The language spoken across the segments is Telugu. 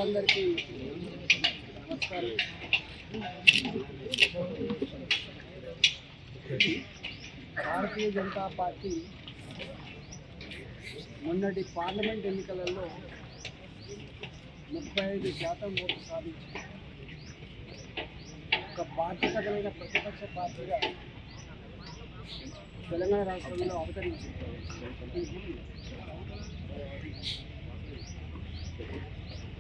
మిత్రులందరికీ నమస్కారం. భారతీయ జనతా పార్టీ మొన్నటి పార్లమెంట్ ఎన్నికలలో 35% ఓటు సాధించి ఒక బాధ్యత కలిగిన ప్రతిపక్ష పార్టీగా తెలంగాణ రాష్ట్రంలో అవతరించింది.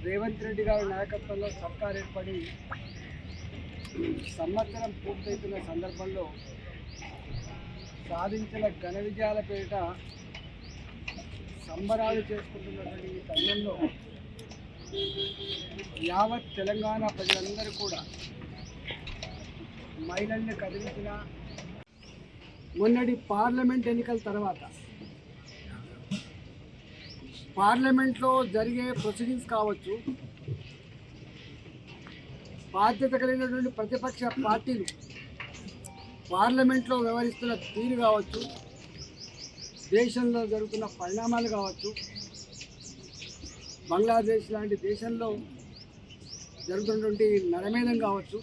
రేవంత్ రెడ్డి గారి నాయకత్వంలో సర్కార్ ఏర్పడి సంవత్సరం పూర్తవుతున్న సందర్భంలో సాధించిన ఘన విజయాల పేరిట సంబరాలు చేసుకుంటున్నటువంటి ఈ తరుణంలో యావత్ తెలంగాణ ప్రజలందరూ కూడా మహిళల్ని కదిలించిన మొన్నటి పార్లమెంట్ ఎన్నికల తర్వాత పార్లమెంట్లో జరిగే ప్రొసీడింగ్స్ కావచ్చు, బాధ్యత కలిగినటువంటి ప్రతిపక్ష పార్టీలు పార్లమెంట్లో వ్యవహరిస్తున్న తీరు కావచ్చు, దేశంలో జరుగుతున్న పరిణామాలు కావచ్చు, బంగ్లాదేశ్ లాంటి దేశంలో జరుగుతున్నటువంటి నరమేధం కావచ్చు,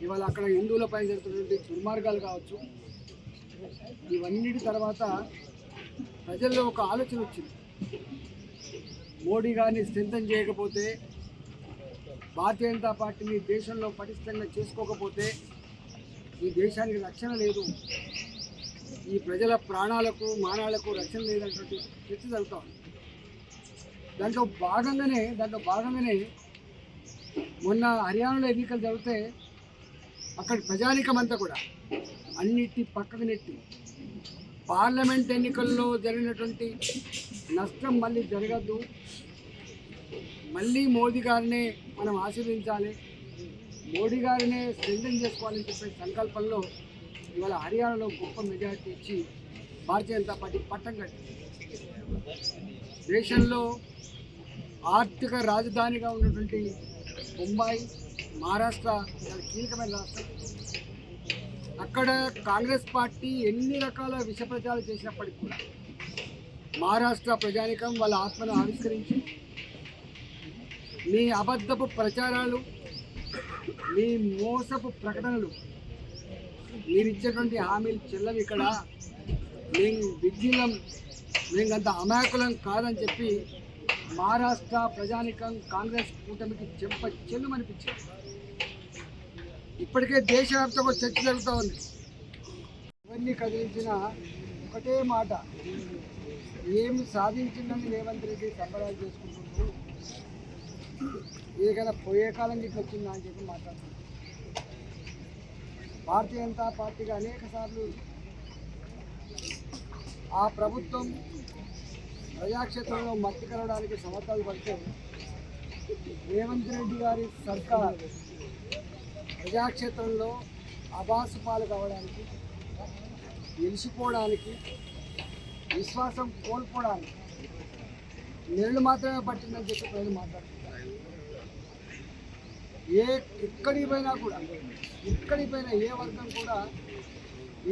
ఇవాళ అక్కడ హిందువులపై జరుగుతున్నటువంటి దుర్మార్గాలు కావచ్చు, ఇవన్నిటి తర్వాత ప్రజల్లో ఒక ఆలోచన వచ్చింది. మోడీ గారిని స్ట్రెంథన్ చేయకపోతే, భారతీయ జనతా పార్టీని దేశంలో పటిష్టంగా చేసుకోకపోతే ఈ దేశానికి రక్షణ లేదు, ఈ ప్రజల ప్రాణాలకు మానాలకు రక్షణ లేదన్నటువంటి చర్చ జరుగుతూ ఉంది. దాంట్లో భాగంగానే మొన్న హర్యానాలో ఎన్నికలు జరిగితే అక్కడ ప్రజానికమంతా కూడా అన్నిటి పక్కకు నెట్టి పార్లమెంట్ ఎన్నికల్లో జరిగినటువంటి నష్టం మళ్ళీ జరగద్దు, మళ్ళీ మోదీ గారినే మనం ఆశీర్వదించాలి, మోడీ గారినే స్ట్రెంథన్ చేసుకోవాలని చెప్పే సంకల్పంలో ఇవాళ హర్యానాలో గొప్ప మెజారిటీ ఇచ్చి భారతీయ జనతా పార్టీ పట్టం కట్టింది. దేశంలో ఆర్థిక రాజధానిగా ఉన్నటువంటి ముంబాయి, మహారాష్ట్ర చాలా కీలకమైన రాష్ట్రం. అక్కడ కాంగ్రెస్ పార్టీ ఎన్ని రకాల విష ప్రచారాలు చేసినప్పటికీ కూడా మహారాష్ట్ర ప్రజానికం వాళ్ళ ఆత్మను ఆవిష్కరించి మీ అబద్ధపు ప్రచారాలు, మీ మోసపు ప్రకటనలు, మీరు ఇచ్చేటువంటి హామీలు చెల్లవి, ఇక్కడ మేము విజ్ఞులం, మేము అంత అమాయకులం కాదని చెప్పి మహారాష్ట్ర ప్రజానికం కాంగ్రెస్ కూటమికి చెల్లుమనిపించింది. ఇప్పటికే దేశవ్యాప్తంగా చర్చ జరుగుతూ ఉంది. ఇవన్నీ కదిలించిన ఒకటే మాట, ఏమి సాధించిందని రేవంత్ రెడ్డి సంబరాలు చేసుకుంటున్నారు, ఏదైనా పోయే కాలం ఇట్లా వచ్చిందా అని చెప్పి మాట్లాడుతున్నారు. భారతీయ జనతా పార్టీగా అనేక సార్లు ఆ ప్రభుత్వం ప్రజాక్షేత్రంలో మట్టి కలవడానికి సమర్థాలు పడితే రేవంత్ రెడ్డి గారి సర్కార్ ప్రజాక్షేత్రంలో అబాసు పాలు కావడానికి, నిలిచిపోవడానికి, విశ్వాసం కోల్పోవడానికి నెలలు మాత్రమే పట్టిందని చెప్పి ప్రజలు మాట్లాడుతున్నారు. ఎక్కడికి పోయినా ఏ వర్గం కూడా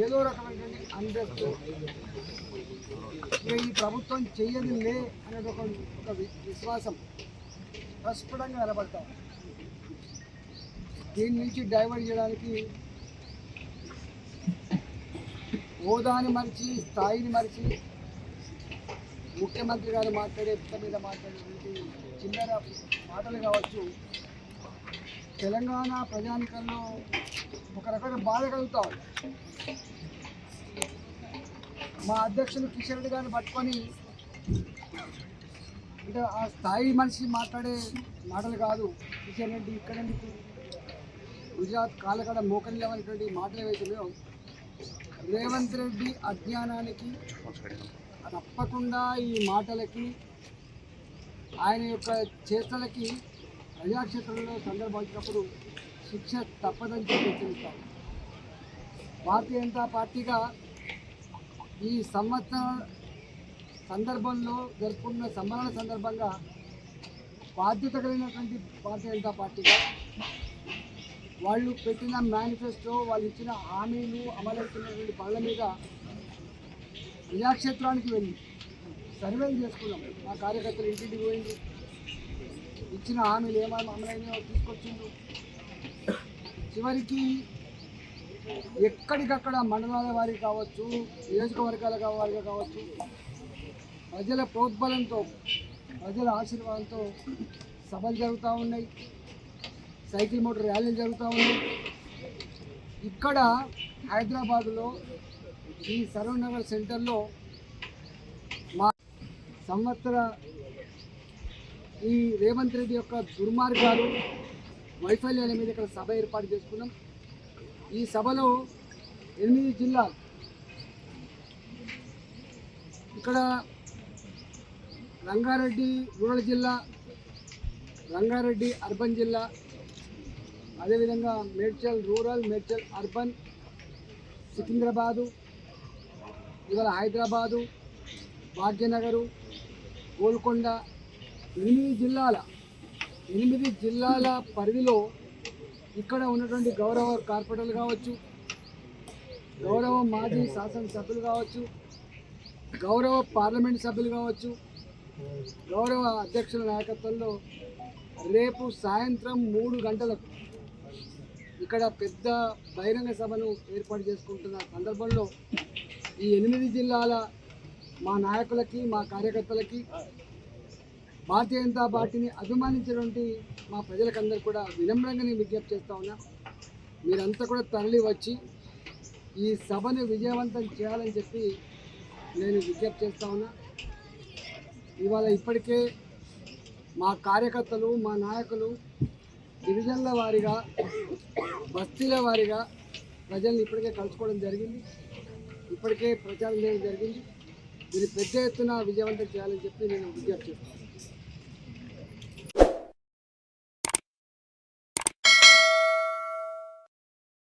ఏదో రకమైనటువంటి అండర్స్తో ఈ ప్రభుత్వం చెయ్యదు లే అనేది ఒక విశ్వాసం ప్రస్ఫుటంగా నిలబడతాం. దీని నుంచి డైవర్ట్ చేయడానికి హోదాని మరిచి, స్థాయిని మరిచి ముఖ్యమంత్రి గారు మాట్లాడే మీద మాట్లాడేటువంటి చిల్లర మాటలు కావచ్చు, తెలంగాణ ప్రజానికంలో ఒక రకమైన బాధ కలుగుతా ఉంది. మా అధ్యక్షులు కిషన్ రెడ్డి గారిని పట్టుకొని, అంటే ఆ స్థాయి మనిషి మాట్లాడే మాటలు కాదు, కిషన్ రెడ్డి ఇక్కడ గుజరాత్ కాలకడ మోకరిలేవనేటువంటి మాటలు ఏవైతున్నాయో రేవంత్ రెడ్డి అజ్ఞానానికి, తప్పకుండా ఈ మాటలకి, ఆయన యొక్క చేష్టలకి ప్రజాక్షేత్రంలో సందర్భం వచ్చినప్పుడు శిక్ష తప్పదని చెప్పి హెచ్చరిస్తాం. భారతీయ జనతా పార్టీగా ఈ సందర్భంలో జరుపుకున్న సంబరాల సందర్భంగా బాధ్యత కలిగినటువంటి భారతీయ జనతా పార్టీగా వాళ్ళు పెట్టిన మేనిఫెస్టో, వాళ్ళు ఇచ్చిన హామీలు, అమలవుతున్నటువంటి పనుల మీద ప్రజాక్షేత్రానికి వెళ్ళి సర్వేలు చేసుకున్నాం. మా కార్యకర్తలు ఇంటింటికి పోయింది, ఇచ్చిన హామీలు ఏమైనా అమలైనా తీసుకొచ్చిండు. చివరికి ఎక్కడికక్కడ మండలాల వారికి కావచ్చు, నియోజకవర్గాల వారిగా కావచ్చు, ప్రజల ప్రోద్బలంతో, ప్రజల ఆశీర్వాదంతో సభలు జరుగుతూ ఉన్నాయి, సైకిల్ మోటార్ ర్యాలీలు జరుగుతూ ఉన్నాయి. ఇక్కడ హైదరాబాదులో ఈ సరూర్ నగర్ సెంటర్లో మా సంవత్సర ఈ రేవంత్ రెడ్డి యొక్క దుర్మార్గాలు, వైఫల్యాల మీద ఇక్కడ సభ ఏర్పాటు చేసుకున్నాం. ఈ సభలో 8 జిల్లాలు, ఇక్కడ రంగారెడ్డి రూరల్ జిల్లా, రంగారెడ్డి అర్బన్ జిల్లా, అదేవిధంగా మేడ్చల్ రూరల్, మేడ్చల్ అర్బన్, సికింద్రాబాదు, ఇవాళ హైదరాబాదు, భాగ్యనగరు, గోల్కొండ, 8 జిల్లాల పరిధిలో ఇక్కడ ఉన్నటువంటి గౌరవ కార్పొరేటర్లు కావచ్చు, గౌరవ మాజీ శాసనసభ్యులు కావచ్చు, గౌరవ పార్లమెంట్ సభ్యులు కావచ్చు, గౌరవ అధ్యక్షుల నాయకత్వంలో రేపు సాయంత్రం 3 గంటలకు ఇక్కడ పెద్ద బహిరంగ సభను ఏర్పాటు చేసుకుంటున్న సందర్భంలో ఈ 8 జిల్లాల మా నాయకులకి, మా కార్యకర్తలకి, భారతీయ జనతా పార్టీని అభిమానించినటువంటి మా ప్రజలకందరూ కూడా వినమ్రంగా నేను విజ్ఞప్తి చేస్తూ ఉన్నా. మీరంతా కూడా తరలి వచ్చి ఈ సభను విజయవంతం చేయాలని చెప్పి నేను విజ్ఞప్తి చేస్తూ ఉన్నా. ఇవాళ ఇప్పటికే మా కార్యకర్తలు, మా నాయకులు డివిజన్ల వారీగా, బస్తీల వారీగా ప్రజల్ని ఇప్పటికే కలుసుకోవడం జరిగింది, ఇప్పటికే ప్రచారం చేయడం జరిగింది. దీన్ని పెద్ద ఎత్తున విజయవంతం చేయాలని చెప్పి నేను విజ్ఞప్తి చేస్తాను.